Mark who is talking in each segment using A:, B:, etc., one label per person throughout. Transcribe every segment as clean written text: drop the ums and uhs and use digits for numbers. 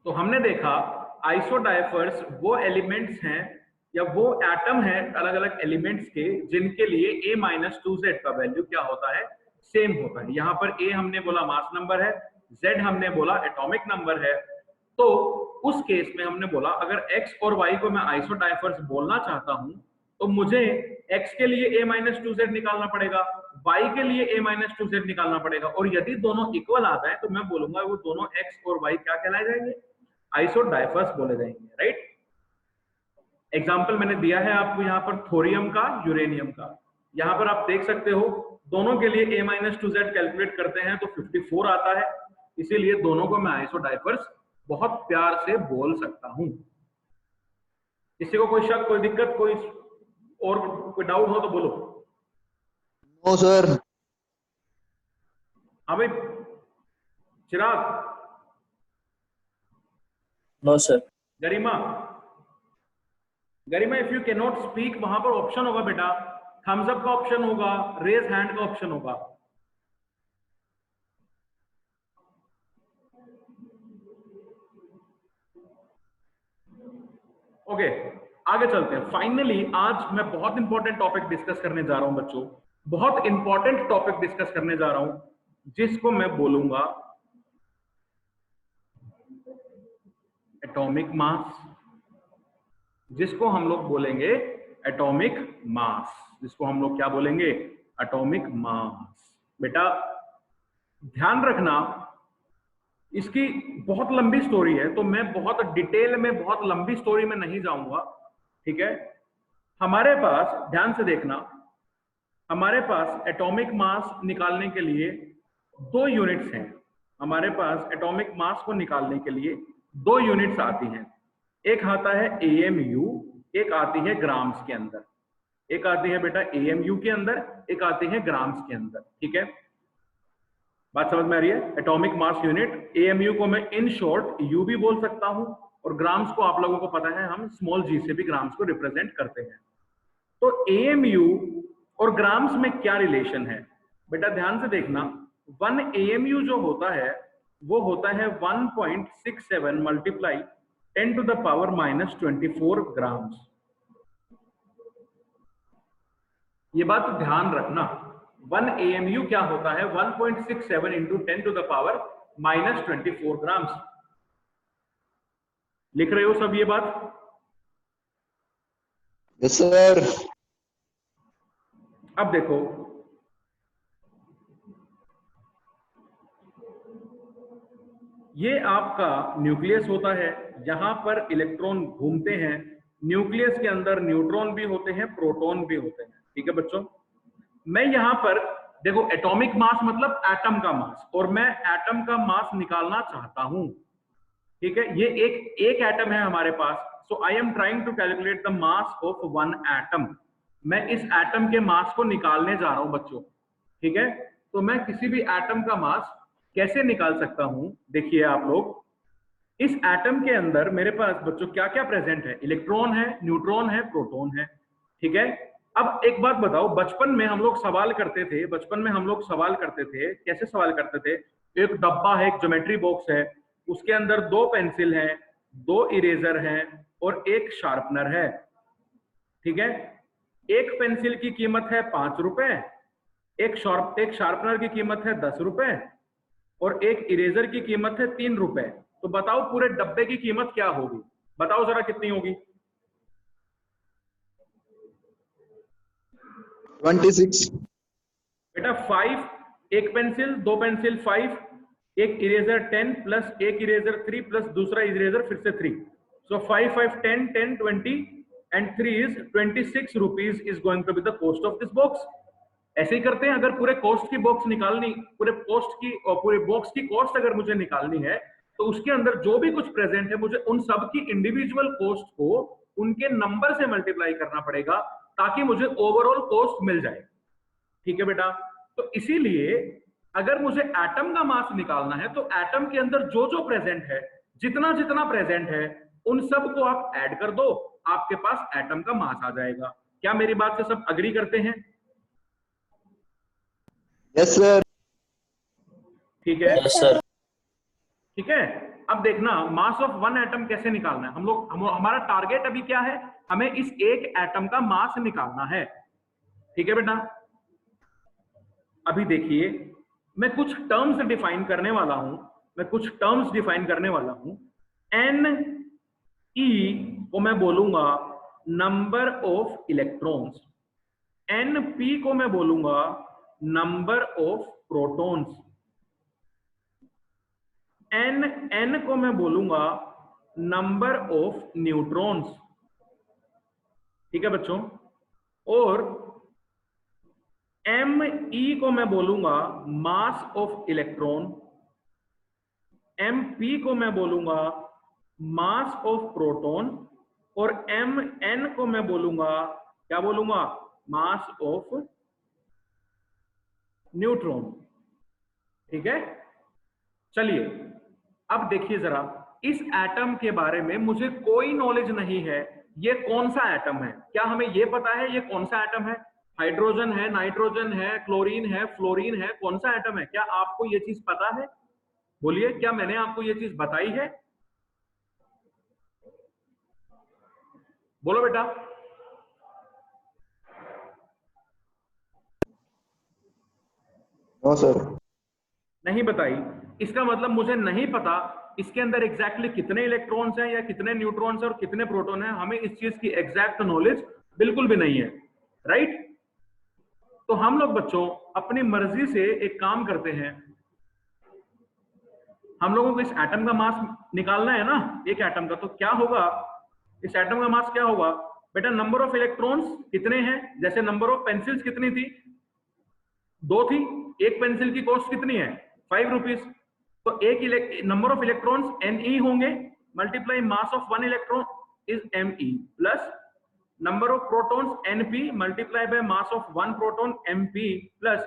A: तो हमने देखा आइसोडाइफर्स वो एलिमेंट्स हैं या वो एटम है अलग अलग एलिमेंट्स के जिनके लिए a-2z का वैल्यू क्या होता है, सेम होता है। यहाँ पर a हमने बोला मास नंबर है, z हमने बोला एटॉमिक नंबर है। तो उस केस में हमने बोला अगर x और y को मैं आइसोडाइफर्स बोलना चाहता हूं तो मुझे x के लिए a-2z निकालना पड़ेगा, y के लिए a-2z निकालना पड़ेगा, और यदि दोनों इक्वल आ जाए तो मैं बोलूंगा वो दोनों x और y क्या कहलाए जाएंगे, आइसोडाइफर्स बोले जाएंगे, राइट। एग्जाम्पल मैंने दिया है आपको यहाँ पर थोरियम का, यूरेनियम का। यहाँ पर आप देख सकते हो दोनों के लिए a-2z कैलकुलेट करते हैं तो 54 आता है, इसीलिए दोनों को मैं आइसोडाइफर्स बहुत प्यार से बोल सकता हूं। किसी को कोई शक, कोई दिक्कत, कोई और कोई डाउट हो तो बोलो।
B: No sir.
A: हाँ भाई Chirag.
C: No sir.
A: Garima, Garima if you can not speak वहां पर ऑप्शन होगा बेटा, थम्स अप का ऑप्शन होगा, रेज हैंड का ऑप्शन होगा। ओके आगे चलते हैं। फाइनली आज मैं बहुत इंपॉर्टेंट टॉपिक डिस्कस करने जा रहा हूं बच्चों, बहुत इंपॉर्टेंट टॉपिक डिस्कस करने जा रहा हूं जिसको मैं बोलूंगा एटॉमिक मास, जिसको हम लोग बोलेंगे एटॉमिक मास, जिसको हम लोग क्या बोलेंगे, एटॉमिक मास। बेटा ध्यान रखना इसकी बहुत लंबी स्टोरी है तो मैं बहुत डिटेल में, बहुत लंबी स्टोरी में नहीं जाऊंगा, ठीक है। हमारे पास ध्यान से देखना, हमारे पास एटॉमिक मास निकालने के लिए दो यूनिट्स हैं। हमारे पास एटॉमिक मास को निकालने के लिए दो यूनिट्स आती हैं, एक आता है AMU, एक आती है ग्राम्स के अंदर। एक आती है बेटा AMU के अंदर, एक आती है ग्राम्स के अंदर, ठीक है। बात समझ में आ रही है। एटॉमिक मास यूनिट AMU को मैं इन शॉर्ट U भी बोल सकता हूं, और ग्राम्स को आप लोगों को पता है हम स्मॉल g से भी ग्राम्स को रिप्रेजेंट करते हैं। तो AMU और ग्राम्स में क्या रिलेशन है बेटा, ध्यान से देखना। 1 AMU जो होता है वो होता है 1.67 multiply 10 to the power -24 grams. ये बात ध्यान रखना, 1 AMU क्या होता है, 1.67 into 10 to the power -24 grams. लिख रहे हो सब ये बात?
B: Yes sir.
A: अब देखो ये आपका न्यूक्लियस होता है, यहां पर इलेक्ट्रॉन घूमते हैं, न्यूक्लियस के अंदर न्यूट्रॉन भी होते हैं, प्रोटॉन भी होते हैं, ठीक है बच्चों। मैं यहां पर देखो एटॉमिक मास मतलब एटम का मास, और मैं एटम का मास निकालना चाहता हूं, ठीक है। ये एक एटम है हमारे पास, so I am trying to calculate the mass of one atom. मैं इस एटम के मास को निकालने जा रहा हूं बच्चों, ठीक है। तो मैं किसी भी एटम का मास कैसे निकाल सकता हूं, देखिए आप लोग, इस एटम के अंदर मेरे पास बच्चों क्या क्या प्रेजेंट है, इलेक्ट्रॉन है, न्यूट्रॉन है, प्रोटॉन है, ठीक है। अब एक बात बताओ, बचपन में हम लोग सवाल करते थे, बचपन में हम लोग सवाल करते थे, कैसे सवाल करते थे, एक डब्बा है, एक ज्योमेट्री बॉक्स है, उसके अंदर 2 पेंसिल हैं, 2 इरेजर हैं और एक शार्पनर है, ठीक है। एक पेंसिल की कीमत है 5 रुपए, एक शार्पनर की कीमत है 10 रुपए, और एक इरेजर की कीमत है 3 रुपए। तो बताओ पूरे डब्बे की कीमत क्या होगी, बताओ जरा कितनी होगी?
B: 26।
A: बेटा 5, एक पेंसिल, 2 पेंसिल 5, एक इरेजर 10 प्लस एक इरेजर 3 प्लस दूसरा इरेजर फिर से 3, so 5 5 10 10 20 and 3 is 26 rupees is going to be the cost of this box. ऐसे ही करते हैं, अगर पूरे कॉस्ट की बॉक्स निकालनी, पूरे कॉस्ट की और पूरे बॉक्स की कॉस्ट अगर मुझे निकालनी है तो उसके अंदर जो भी कुछ प्रेजेंट है मुझे उन सब की इंडिविजुअल कॉस्ट को उनके नंबर से मल्टीप्लाई करना पड़ेगा ताकि मुझे ओवरऑल कॉस्ट मिल जाए, ठीक है बेटा। तो इसीलिए अगर मुझे एटम का मास निकालना है तो एटम के अंदर जो जो प्रेजेंट है, जितना जितना प्रेजेंट है, उन सब को आप ऐड कर दो, आपके पास एटम का मास आ जाएगा। क्या मेरी बात से सब अग्री करते हैं?
B: Yes sir.
A: ठीक है,
C: यस सर।
A: ठीक है। अब देखना मास ऑफ वन एटम कैसे निकालना है। हमारा टारगेट अभी क्या है, हमें इस एक एटम का मास निकालना है। ठीक है बेटा, अभी देखिए मैं कुछ टर्म्स डिफाइन करने वाला हूं, एन ई को मैं बोलूंगा number of electrons, n p को मैं बोलूंगा नंबर ऑफ प्रोटॉन्स, एन को मैं बोलूंगा नंबर ऑफ न्यूट्रॉन्स। ठीक है बच्चों, और एम ई को मैं बोलूंगा mass of electron, m p को मैं बोलूंगा मास ऑफ प्रोटॉन, और एम एन को मैं बोलूंगा, क्या बोलूंगा, मास ऑफ न्यूट्रॉन। ठीक है, चलिए अब देखिए जरा, इस एटम के बारे में मुझे कोई नॉलेज नहीं है, ये कौन सा एटम है, क्या हमें ये पता है ये कौन सा एटम है? हाइड्रोजन है, नाइट्रोजन है, क्लोरीन है, फ्लोरीन है, कौन सा एटम है? क्या आपको ये चीज पता है? बोलिए, क्या मैंने आपको ये चीज बताई है? बोलो बेटा।
B: No sir.
A: नहीं बताई, इसका मतलब मुझे नहीं पता इसके अंदर एग्जैक्टली कितने इलेक्ट्रॉन्स हैं या कितने न्यूट्रॉन्स हैं और कितने प्रोटॉन हैं, हमें इस चीज की एग्जैक्ट नॉलेज बिल्कुल भी नहीं है, राइट? तो हम लोग बच्चों अपनी मर्जी से एक काम करते हैं, हम लोगों को इस एटम का मास निकालना है ना, एक एटम का, तो क्या होगा, इस एटम का मास क्या होगा बेटा? नंबर ऑफ इलेक्ट्रॉन्स कितने हैं, जैसे नंबर ऑफ पेंसिल्स कितनी थी, 2 थी, एक पेंसिल की कॉस्ट कितनी है, 5 रुपीज, तो एक नंबर ऑफ इलेक्ट्रॉन्स Ne होंगे, multiply mass of one electron is Me, plus number of protons Np multiply by mass of one proton Mp, plus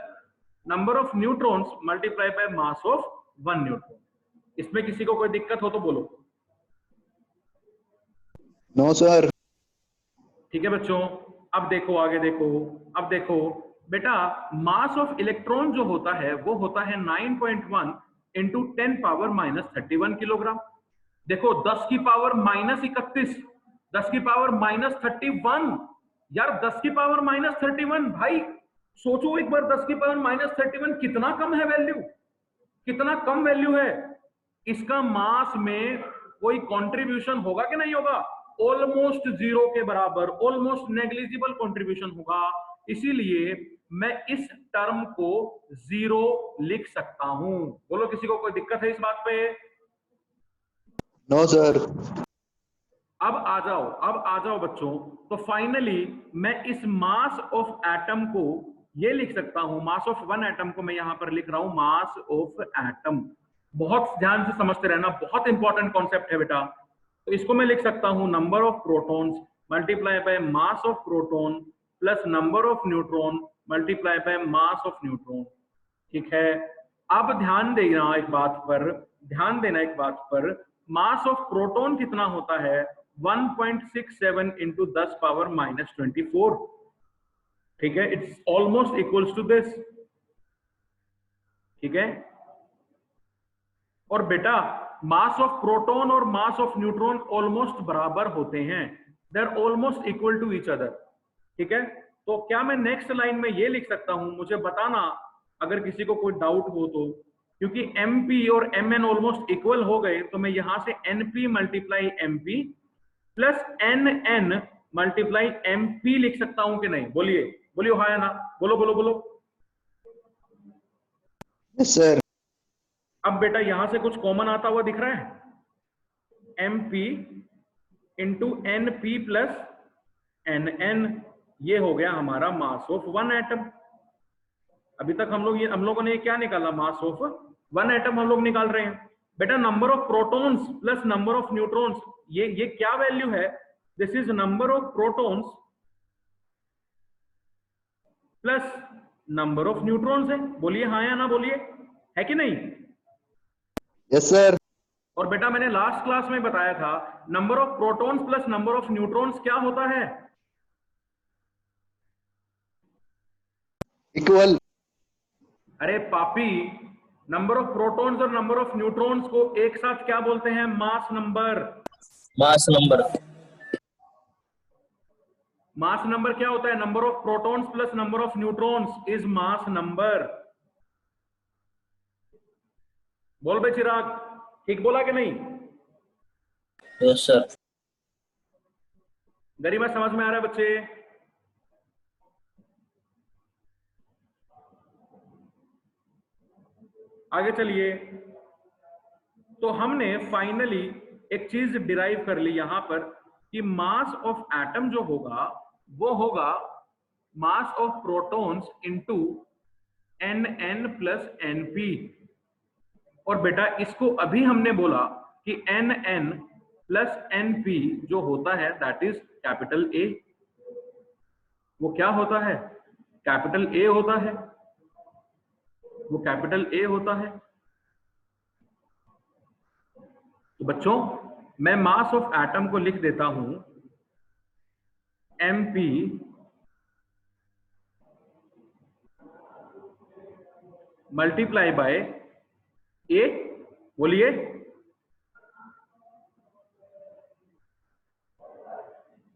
A: number of neutrons multiply by mass of one neutron. इसमें किसी को कोई दिक्कत हो तो बोलो।
B: No sir.
A: ठीक है बच्चों, अब देखो आगे देखो, अब देखो बेटा, मास ऑफ इलेक्ट्रॉन जो होता है वो होता है 9.1 इंटू 10 पावर माइनस 31 किलोग्राम। देखो 10 की पावर माइनस 31, 10 की पावर माइनस 31, यार 10 की पावर माइनस 31, भाई सोचो एक बार, 10 की पावर माइनस 31 कितना कम है वैल्यू, कितना कम वैल्यू है। इसका मास में कोई कंट्रीब्यूशन होगा कि नहीं होगा? ऑलमोस्ट जीरो के बराबर, ऑलमोस्ट नेग्लिजिबल कंट्रीब्यूशन होगा, इसीलिए मैं इस टर्म को जीरो लिख सकता हूं। बोलो, किसी को कोई दिक्कत है इस बात पे?
B: No sir.
A: अब आ जाओ बच्चों, तो फाइनली मैं इस मास ऑफ एटम को ये लिख सकता हूं, मास ऑफ वन एटम को मैं यहां पर लिख रहा हूं मास ऑफ एटम। बहुत ध्यान से समझते रहना, बहुत इंपॉर्टेंट कॉन्सेप्ट है बेटा। तो इसको मैं लिख सकता हूं number of protons multiply by mass of proton plus number of neutron multiply by mass of neutron. ठीक है, अब ध्यान देना एक बात पर, मास ऑफ प्रोटॉन कितना होता है? 1.67 इंटू 10 पावर माइनस 24। ठीक है, it's almost equals to this. ठीक है, और बेटा मास ऑफ प्रोटॉन और मास ऑफ न्यूट्रॉन ऑलमोस्ट बराबर होते हैं, they are almost equal to each other. ठीक है, तो क्या मैं नेक्स्ट लाइन में ये लिख सकता हूं? मुझे बताना अगर किसी को कोई डाउट हो तो, क्योंकि Mp और Mn ऑलमोस्ट इक्वल हो गए, तो मैं यहां से Np multiply Mp plus Nn multiply Mp लिख सकता हूं कि नहीं? बोलिए बोलिए, हाँ या ना, बोलो बोलो बोलो।
B: Yes sir.
A: अब बेटा यहां से कुछ कॉमन आता हुआ दिख रहा है, Mp into Np plus Nn, ये हो गया हमारा मास ऑफ वन एटम। अभी तक हम लोगों ने क्या निकाला? मास ऑफ वन एटम हम लोग निकाल रहे हैं। बेटा number of protons plus number of neutrons, ये क्या वैल्यू है? This is number of protons plus number of neutrons है। बोलिए हाँ या ना, बोलिए, है कि नहीं?
B: Yes sir.
A: और बेटा मैंने लास्ट क्लास में बताया था, number of protons plus number of neutrons क्या होता है?
B: इक्वल।
A: अरे पापी, नंबर ऑफ प्रोटॉन्स और नंबर ऑफ न्यूट्रॉन्स को एक साथ क्या बोलते हैं? Mass number.
C: Mass number.
A: Mass number क्या होता है? Number of protons plus number of neutrons is mass number. बोल बे चिराग, ठीक बोला कि नहीं?
C: Yes sir.
A: गरिमा समझ में आ रहा है बच्चे? आगे चलिए। तो हमने फाइनली एक चीज डिराइव कर ली यहां पर कि मास ऑफ एटम जो होगा वो होगा mass of protons into n plus n p. और बेटा इसको अभी हमने बोला कि एन प्लस एनपी जो होता है दैट इज कैपिटल ए। वो क्या होता है? कैपिटल ए होता है। वो कैपिटल ए होता है। तो बच्चों मैं मास ऑफ एटम को लिख देता हूं mp मल्टीप्लाई बाय ए। बोलिए।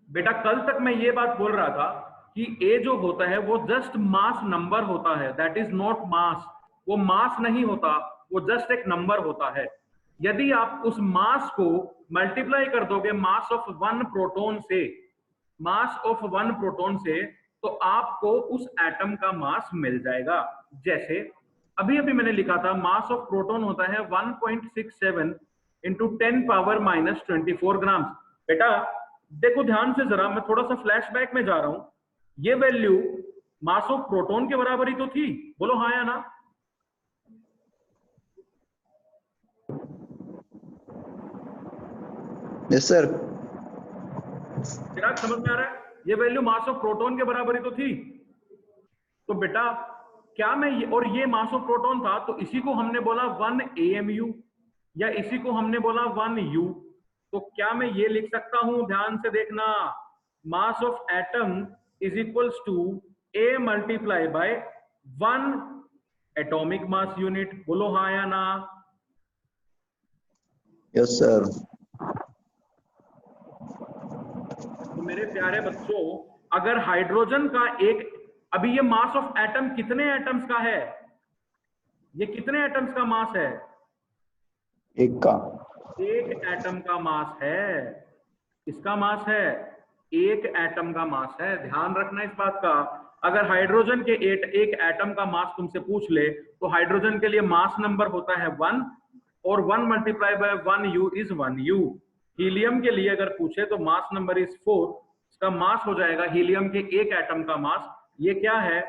A: बेटा कल तक मैं ये बात बोल रहा था कि ए जो होता है वो जस्ट मास नंबर होता है, दैट इज नॉट मास। वो मास नहीं होता, वो जस्ट एक नंबर होता है। यदि आप उस मास को मल्टीप्लाई कर दोगे मास ऑफ वन प्रोटॉन से, मास ऑफ वन प्रोटॉन से, तो आपको उस एटम का मास मिल जाएगा। जैसे अभी अभी मैंने लिखा था मास ऑफ प्रोटॉन होता है 1.67 इंटू 10 पावर माइनस 24 ग्राम। बेटा देखो ध्यान से जरा, मैं थोड़ा सा फ्लैशबैक में जा रहा हूं। ये वैल्यू मास ऑफ प्रोटॉन के बराबर ही तो थी। बोलो हाँ या ना?
B: Yes sir.
A: चिराग समझ में आ रहा है? ये वैल्यू मास ऑफ प्रोटॉन के बराबर ही तो थी। तो बेटा क्या मैं ये, और ये मास ऑफ प्रोटॉन था तो इसी को हमने बोला 1 AMU या इसी को हमने बोला 1 U। तो क्या मैं ये लिख सकता हूं? ध्यान से देखना, mass of atom is equals to A multiply by 1 atomic mass unit. बोलो हाँ या ना?
B: Yes sir.
A: तो मेरे प्यारे बच्चों अगर हाइड्रोजन का एक, अभी ये मास ऑफ एटम कितने एटम्स का है? ये कितने एटम्स का मास है?
B: एक का।
A: एक एटम का मास है। किसका मास है? एक एटम का मास है। ध्यान रखना इस बात का। अगर हाइड्रोजन के एक एटम का मास तुमसे पूछ ले तो हाइड्रोजन के लिए मास नंबर होता है 1 और 1 multiply by 1 U is 1 U। Helium के लिए अगर पूछे तो मास नंबर इज 4। इसका मास हो जाएगा हीलियम के एक एटम का मास। ये क्या है?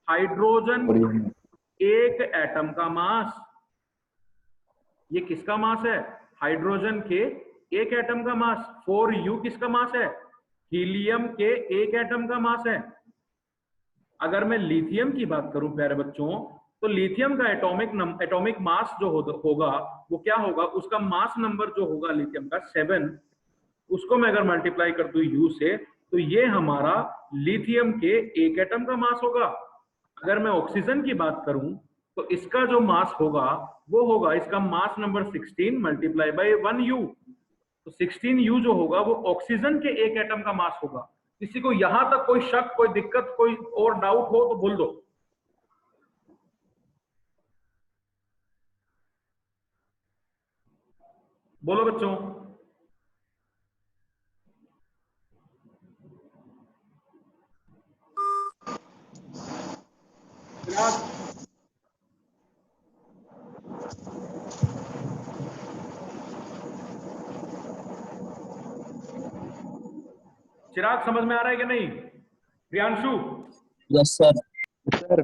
A: हाइड्रोजन एक एटम का मास। ये किसका मास है? हाइड्रोजन के एक एटम का मास। 4U किसका मास है? हीलियम के एक एटम का मास है। अगर मैं लिथियम की बात करूं प्यारे बच्चों, तो लिथियम का एटॉमिक मास जो होगा वो क्या होगा? उसका मास नंबर जो होगा लिथियम का 7, उसको मैं अगर मल्टीप्लाई कर दूं U से तो ये हमारा लिथियम के एक एटम का मास होगा। अगर मैं ऑक्सीजन की बात करूं तो इसका जो मास होगा वो होगा इसका mass number 16 multiply by 1 U। तो 16 U जो होगा वो ऑक्सीजन के एक एटम का मास होगा। किसी को यहां तक कोई शक, कोई दिक्कत, कोई और डाउट हो तो बोल दो। बोलो बच्चों। चिराग समझ में आ रहा है कि नहीं? प्रियांशु?
C: Yes sir.
B: सर।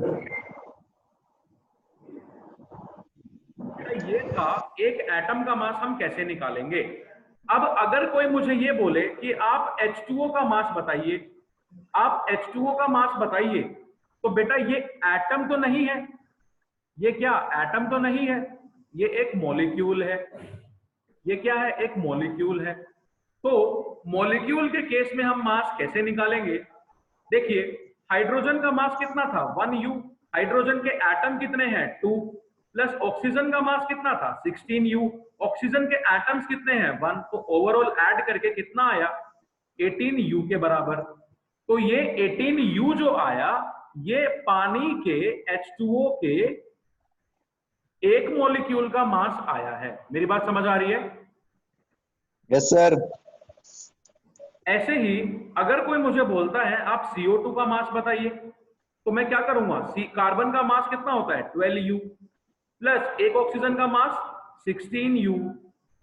A: ये था एक एटम का मास हम कैसे निकालेंगे। अब अगर कोई मुझे ये बोले कि आप H2O का मास बताइए, आप H2O का मास बताइए, तो बेटा ये एटम तो नहीं है। ये क्या एटम तो नहीं है, ये एक मॉलिक्यूल है। ये क्या है? एक मॉलिक्यूल है। तो मॉलिक्यूल के केस में हम मास कैसे निकालेंगे? देखिए हाइड्रोजन का मास कितना था? 1 U। हाइड्रोजन के एटम कितने हैं? 2। प्लस ऑक्सीजन का मास कितना था 16u, ऑक्सीजन के एटम्स कितने हैं 1, तो ओवरऑल ऐड करके कितना आया 18u के बराबर। तो ये 18u जो आया ये पानी के H2O के एक मॉलिक्यूल का मास आया है। मेरी बात समझ आ रही है?
B: Yes sir.
A: ऐसे ही अगर कोई मुझे बोलता है आप CO2 का मास बताइए, तो मैं क्या करूंगा, कार्बन का मास कितना होता है 12u, प्लस एक ऑक्सीजन का मास 16u,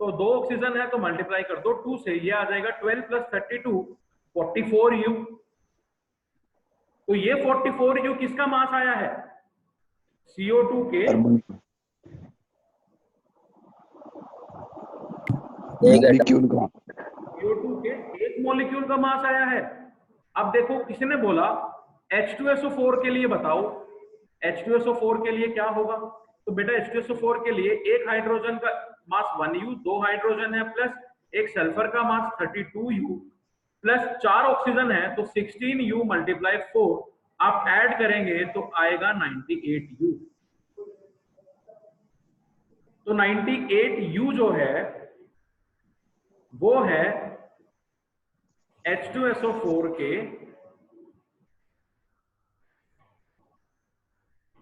A: तो दो ऑक्सीजन है तो मल्टीप्लाई कर दो 2 से, ये आ जाएगा 12 प्लस 32 44u। तो ये 44u किसका मास आया है CO2 के
B: मॉलिक्यूल का।
A: CO2 के एक मॉलिक्यूल का मास आया है। अब देखो किसी ने बोला H2SO4 के लिए बताओ, H2SO4 के लिए क्या होगा, तो बेटा H2SO4 के लिए एक हाइड्रोजन का मास 1u, दो हाइड्रोजन है प्लस एक सल्फर का मास 32u, प्लस 4 ऑक्सीजन है तो 16u मल्टीप्लाई 4, आप ऐड करेंगे तो आएगा 98u। तो 98u जो है वो है H2SO4 के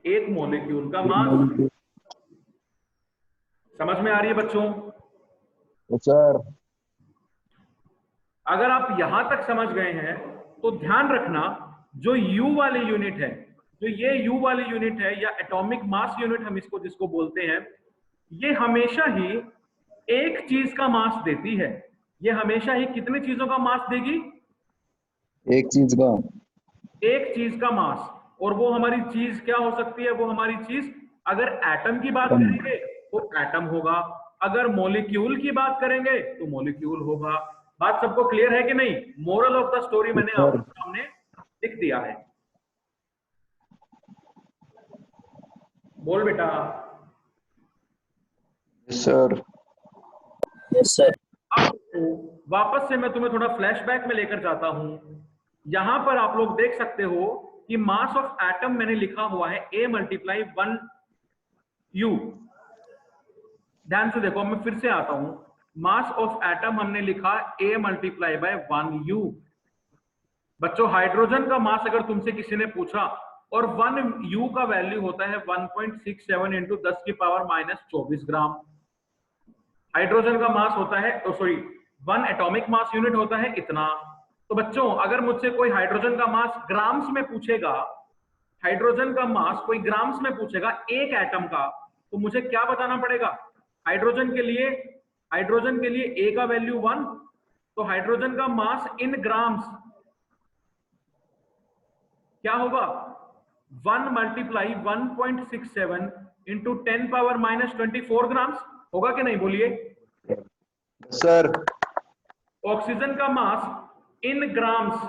A: एक मॉलिक्यूल का मास। समझ में आ रही है बच्चों?
B: तो सर
A: अगर आप यहां तक समझ गए हैं तो ध्यान रखना, जो U वाली यूनिट है, जो ये U वाली यूनिट है या एटॉमिक मास यूनिट हम इसको जिसको बोलते हैं, ये हमेशा ही एक चीज का मास देती है। ये हमेशा ही कितनी चीजों का मास देगी?
B: एक चीज का।
A: एक चीज का मास। और वो हमारी चीज क्या हो सकती है? वो हमारी चीज अगर एटम की बात करेंगे तो एटम होगा, अगर मॉलिक्यूल की बात करेंगे तो मॉलिक्यूल होगा। बात सबको क्लियर है कि नहीं? मोरल ऑफ द स्टोरी मैंने आपके सामने लिख दिया है। बोल बेटा।
B: सर।
C: Yes sir.
A: अब वापस से मैं तुम्हें थोड़ा फ्लैशबैक में लेकर जाता हूं। यहां पर आप लोग देख सकते हो कि मास ऑफ एटम मैंने लिखा हुआ है A मल्टीप्लाई 1u। ध्यान से देखो, मैं फिर से आता हूं, मास ऑफ एटम हमने लिखा A मल्टीप्लाई बाय 1u। बच्चों हाइड्रोजन का मास अगर तुमसे किसी ने पूछा और 1u का वैल्यू होता है 1.67 इंटू 10 की पावर माइनस 24 ग्राम। हाइड्रोजन का मास होता है, सॉरी 1 एटॉमिक मास यूनिट होता है इतना। तो बच्चों अगर मुझसे कोई हाइड्रोजन का मास ग्राम्स में पूछेगा, हाइड्रोजन का मास कोई ग्राम्स में पूछेगा एक एटम का, तो मुझे क्या बताना पड़ेगा? हाइड्रोजन के लिए A का वैल्यू 1, तो हाइड्रोजन का मास इन ग्राम्स क्या होगा? 1 multiply 1.67 into 10 power minus 24 grams होगा कि नहीं? बोलिए
B: सर।
A: ऑक्सीजन का मास इन ग्राम्स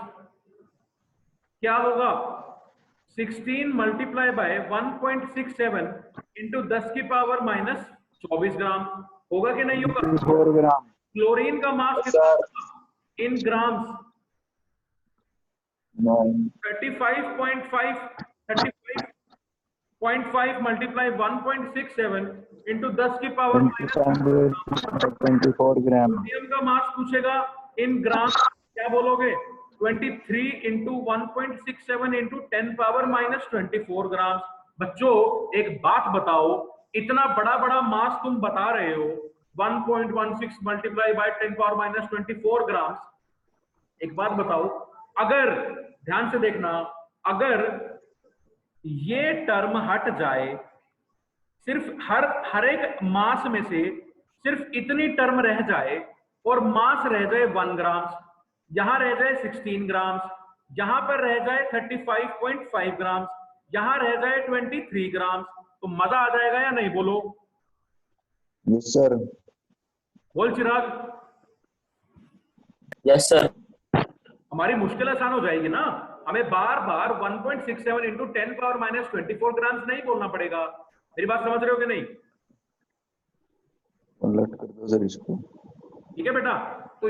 A: क्या होगा? 16 मल्टीप्लाई बाय 1.67 इंटू 10 की पावर माइनस 24 ग्राम होगा कि नहीं होगा?
B: 4 ग्राम।
A: क्लोरीन का मास कितना होगा इन ग्राम्स? 35.5 मल्टीप्लाई 1.67 इंटू 10 की पावर माइनस
B: 24 ग्राम।
A: सोडियम का मास पूछेगा इन ग्राम, क्या बोलोगे? 23 इंटू 1.67 इंटू 10 पावर माइनस 24 ग्राम। बच्चों एक बात बताओ, इतना बड़ा बड़ा मास तुम बता रहे हो 1.16 मल्टीप्लाई बाय 10 पावर माइनस 24 ग्राम। एक बात बताओ, अगर ध्यान से देखना, अगर ये टर्म हट जाए, सिर्फ हर एक मास में से सिर्फ इतनी टर्म रह जाए और मास रह जाए 1 ग्राम, यहां रह जाए 16 ग्राम, यहां पर रह जाए 35.5 ग्राम, यहां रह जाए 23 ग्राम, तो मजा आ जाएगा या नहीं? बोलो।
B: Yes sir.
A: बोल चिराग।
C: Yes sir.
A: हमारी मुश्किल आसान हो जाएगी ना, हमें बार बार 1.67 इंटू 10 पावर माइनस 24 ग्राम नहीं बोलना पड़ेगा। मेरी बात समझ रहे हो कि नहीं?
B: उलट कर दो सर इसको।
A: ठीक है बेटा। तो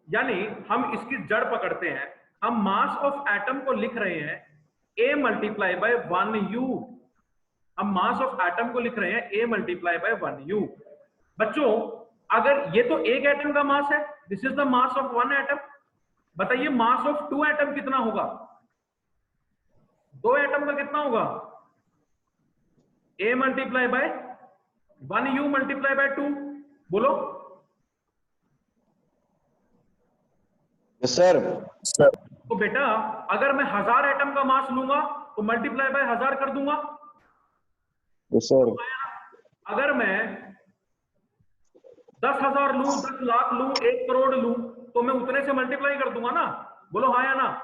A: यानी हम इसकी जड़ पकड़ते हैं, हम मास ऑफ एटम को लिख रहे हैं A मल्टीप्लाई बाय 1u। हम मास ऑफ एटम को लिख रहे हैं a मल्टीप्लाई बाय 1u। बच्चों अगर ये तो एक एटम का मास है, this is the mass of one atom, बताइए मास ऑफ टू एटम कितना होगा? दो एटम का कितना होगा? a multiply by 1u multiply by 2। बोलो।
B: Yes sir.
C: सर
A: तो बेटा अगर मैं 1000 एटम का मास लूंगा तो मल्टीप्लाई बाय 1000 कर दूंगा।
B: Yes sir.
A: अगर मैं 10,000 लूं, 10 लाख लूं, 1 करोड़ लूं तो मैं उतने से मल्टीप्लाई कर दूंगा ना। बोलो हाँ या ना।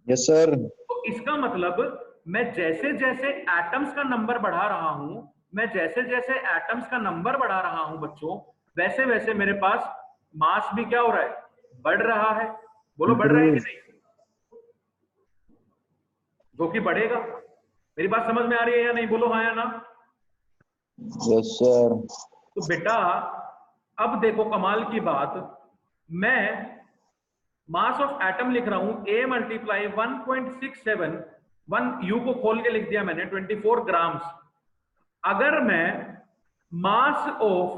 B: Yes sir.
A: तो इसका मतलब मैं जैसे जैसे एटम्स का नंबर बढ़ा रहा हूं, मैं जैसे जैसे एटम्स का नंबर बढ़ा रहा हूं बच्चों, वैसे वैसे मेरे पास मास भी क्या हो रहा है? बढ़ रहा है। बोलो बढ़ रहा है कि नहीं? जो कि बढ़ेगा। मेरी बात समझ में आ रही है या नहीं? बोलो हाँ या ना।
B: Yes sir.
A: तो बेटा अब देखो कमाल की बात, मैं मास ऑफ एटम लिख रहा हूं a मल्टीप्लाई 1.67, 1 u को खोल के लिख दिया मैंने 24 ग्राम्स। अगर मैं मास ऑफ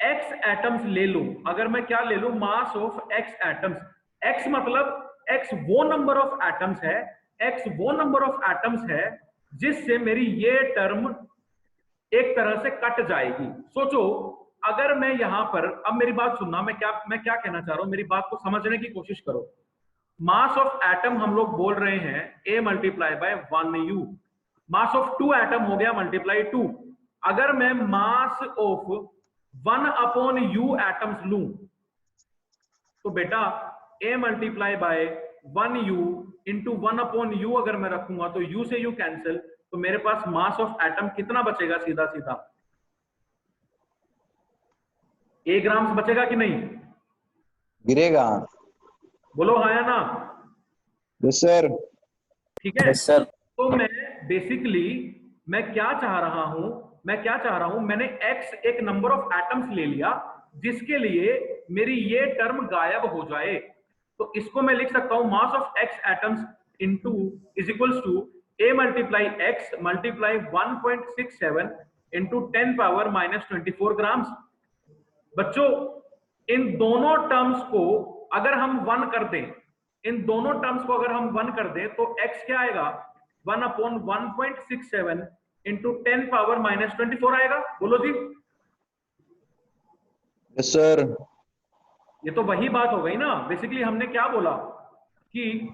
A: x एटम्स ले लूं, अगर मैं क्या ले लूं? मास ऑफ x एटम्स। x मतलब x वो नंबर ऑफ एटम्स है, x वो नंबर ऑफ एटम्स है जिससे मेरी ये टर्म एक तरह से कट जाएगी। सोचो अगर मैं यहां पर, अब मेरी बात सुनना, मैं क्या कहना चाह रहा हूं, मेरी बात को समझने की कोशिश करो। मास ऑफ एटम हम लोग बोल रहे हैं a multiply by 1u, mass of two atom हो गया मल्टीप्लाई 2। अगर मैं mass of 1 upon u atoms लूं तो बेटा a multiply by 1u into 1 upon u अगर मैं रखूंगा तो u से u कैंसिल, तो मेरे पास मास ऑफ एटम कितना बचेगा? सीधा सीधा a ग्राम्स बचेगा कि नहीं?
B: गिरेगा।
A: बोलो हाँ या ना।
B: Yes sir.
A: ठीक है।
C: Yes sir.
A: तो मैं बेसिकली मैं क्या चाह रहा हूं, मैंने x एक नंबर ऑफ एटम्स ले लिया जिसके लिए मेरी ये टर्म गायब हो जाए। तो इसको मैं लिख सकता हूं mass of x atoms into is equals to a multiply x multiply 1.67 into 10 power minus 24 grams. बच्चों इन दोनों टर्म्स को अगर हम 1 कर दें, इन दोनों टर्म्स को अगर हम 1 कर दें तो x क्या आएगा? 1 अपॉन 1.67 इंटू 10 पावर माइनस 24 आएगा। बोलो जी।
B: Yes sir.
A: ये तो वही बात हो गई ना। बेसिकली हमने क्या बोला कि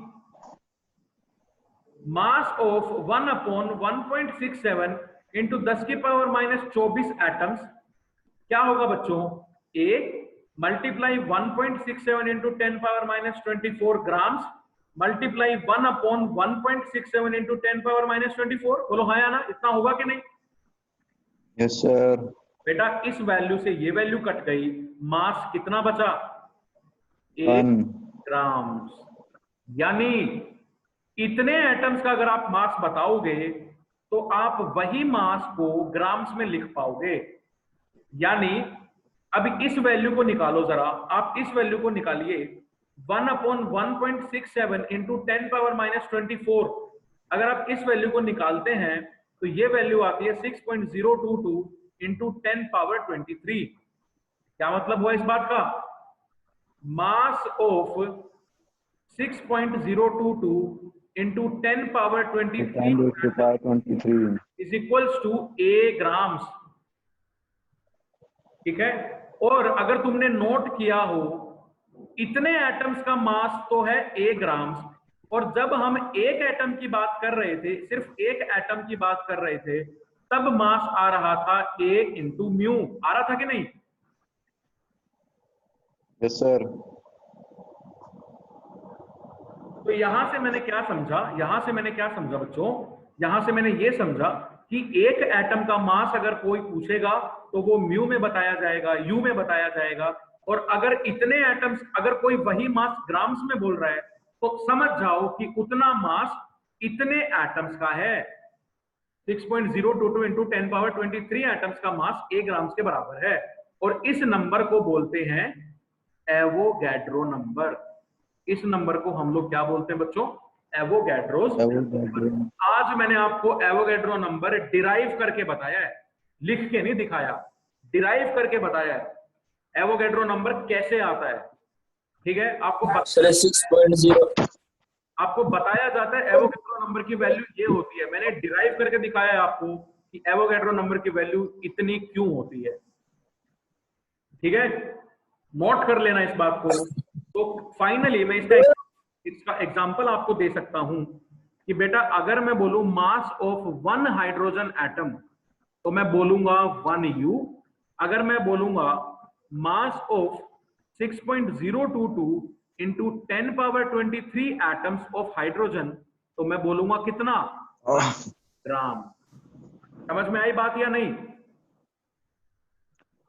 A: मास ऑफ 1 अपॉन 1.67 इंटू 10 की पावर माइनस 24 एटम्स क्या होगा बच्चों? a multiply 1.67 into 10 power minus 24 grams multiply 1 upon 1.67 into 10 power minus 24। बोलो हाँ या ना। इतना होगा कि नहीं?
B: Yes sir.
A: बेटा इस वैल्यू से ये वैल्यू कट गई, मास कितना बचा? 1
B: 1
A: ग्राम्स। यानी इतने एटम्स का अगर आप मास बताओगे तो आप वही मास को ग्राम्स में लिख पाओगे। यानी अब इस वैल्यू को निकालो जरा, आप इस वैल्यू को निकालिए 1 अपॉन 1.67 इंटू 10 पावर माइनस 24। अगर आप इस वैल्यू को निकालते हैं तो ये वैल्यू आती है 6.022 इंटू 10 पावर 23। क्या मतलब हुआ इस बात का? Mass of 6.022 into 10 power 23 is equals to a grams. ठीक है। और अगर तुमने नोट किया हो इतने एटम्स का मास तो है a ग्राम्स, और जब हम एक एटम की बात कर रहे थे, सिर्फ एक एटम की बात कर रहे थे, तब मास आ रहा था a इंटू म्यू। आ रहा था कि नहीं?
B: Yes sir.
A: तो यहां से मैंने क्या समझा बच्चों? यहां से मैंने ये समझा कि एक एटम का मास अगर कोई पूछेगा तो वो म्यू में बताया जाएगा, यू में बताया जाएगा। और अगर इतने एटम्स, अगर कोई वही मास ग्राम्स में बोल रहा है तो समझ जाओ कि उतना मास इतने एटम्स का है। 6.022 इंटू 10 पावर 23 एटम्स का मास a ग्राम्स के बराबर है। और इस नंबर को बोलते हैं एवोगैड्रो नंबर। इस नंबर को हम लोग क्या बोलते हैं बच्चों? एवोगैड्रोस।
B: एवोगैड्रो।
A: आज मैंने आपको एवोगैड्रो नंबर डिराइव करके बताया है, लिख के नहीं दिखाया, डिराइव करके बताया है एवोगैड्रो नंबर कैसे आता है। ठीक है,
C: सर 6.0
A: आपको बताया जाता है एवोगैड्रो नंबर की वैल्यू ये होती है, मैंने डिराइव करके दिखाया है आपको कि एवोगैड्रो नंबर की वैल्यू इतनी क्यों होती है। ठीक है, नोट कर लेना इस बात को। तो फाइनली मैं इसका एग्जांपल आपको दे सकता हूं कि बेटा अगर मैं बोलूं मास ऑफ वन हाइड्रोजन एटम तो मैं बोलूंगा 1U। अगर मैं बोलूंगा mass of 6.022 into 10 power 23 atoms of hydrogen तो मैं बोलूंगा कितना, ग्राम। समझ में आई बात या नहीं?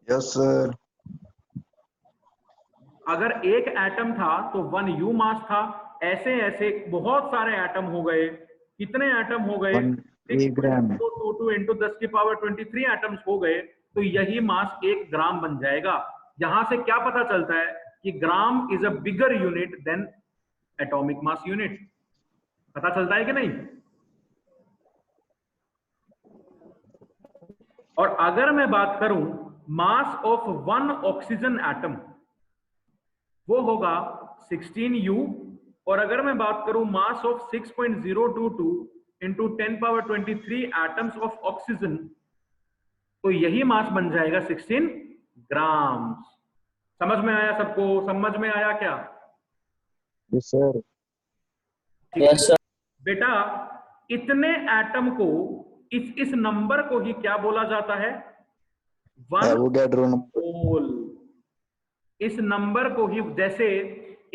B: Yes sir.
A: अगर एक एटम था तो 1U मास था, ऐसे ऐसे बहुत सारे एटम हो गए। कितने एटम हो गए?
B: 1 ग्राम।
A: 6.022 इंटू 10 की पावर 23 एटम्स हो गए, तो यही मास 1 ग्राम बन जाएगा। यहां से क्या पता चलता है कि gram is a bigger unit than atomic mass unit. पता चलता है कि नहीं? और अगर मैं बात करूं मास ऑफ वन ऑक्सीजन एटम वो होगा 16U। और अगर मैं बात करूं मास of 6.022 into 10 power 23 atoms of oxygen तो यही मास बन जाएगा 16 ग्राम। समझ में आया सबको? समझ में आया क्या?
B: Yes sir.
C: यस सर
A: बेटा इतने एटम को इस नंबर को ही क्या बोला जाता है? One
B: Avogadro number.
A: मोल। इस नंबर को ही, जैसे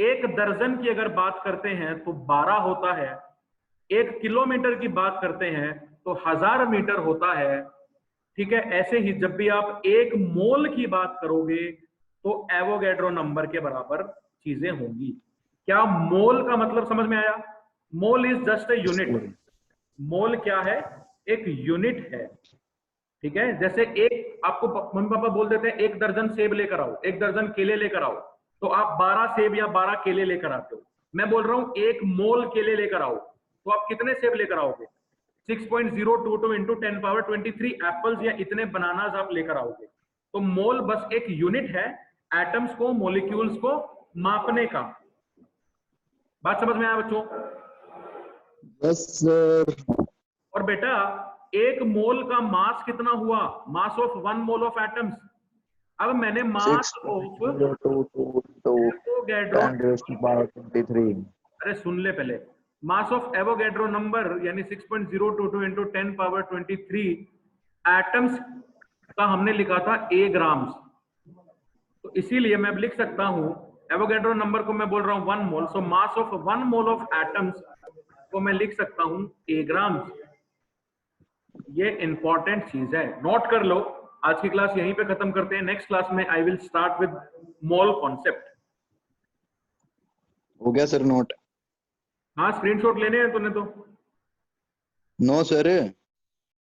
A: एक दर्जन की अगर बात करते हैं तो 12 होता है, एक किलोमीटर की बात करते हैं तो 1000 मीटर होता है। ठीक है, ऐसे ही जब भी आप एक मोल की बात करोगे तो एवोगैड्रो नंबर के बराबर चीजें होंगी। क्या मोल का मतलब समझ में आया? Mole is just a unit. Mole क्या है? एक यूनिट है। ठीक है, जैसे एक आपको मम्मी पापा बोल देते हैं एक दर्जन सेब लेकर आओ, एक दर्जन केले लेकर आओ, तो आप 12 सेब या 12 केले लेकर आते हो। मैं बोल रहा हूं एक मोल केले लेकर आओ, तो आप कितने सेब लेकर आओगे? 6.022 इंटू 10 पावर 23 एप्पल्स या इतने बनानास आप लेकर आओगे। तो मोल बस एक यूनिट है एटम्स को, मॉलिक्यूल्स को मापने का। बात समझ में आया बच्चों?
B: Yes sir.
A: और बेटा एक मोल का मास कितना हुआ? मास of one mole of atoms. अब मैंने मास ऑफ
B: 6.022 10⁻23।
A: अरे सुन ले पहले, मास ऑफ एवोगैड्रो नंबर यानी 6.022 इंटू 10 पावर 23 एटम्स का हमने लिखा था ए ग्राम्स। तो इसीलिए मैं अब लिख सकता हूं एवोगैड्रो नंबर को मैं बोल रहा हूं 1 mole, so mass of 1 mole of atoms को मैं लिख सकता हूं ए ग्राम्स। ये इंपॉर्टेंट चीज है, नोट कर लो। आज की क्लास यहीं पे खत्म करते हैं, नेक्स्ट क्लास में I will start with mole concept.
B: हो गया सर नोट?
A: हाँ, स्क्रीनशॉट लेने हैं तूने तो?
B: No sir.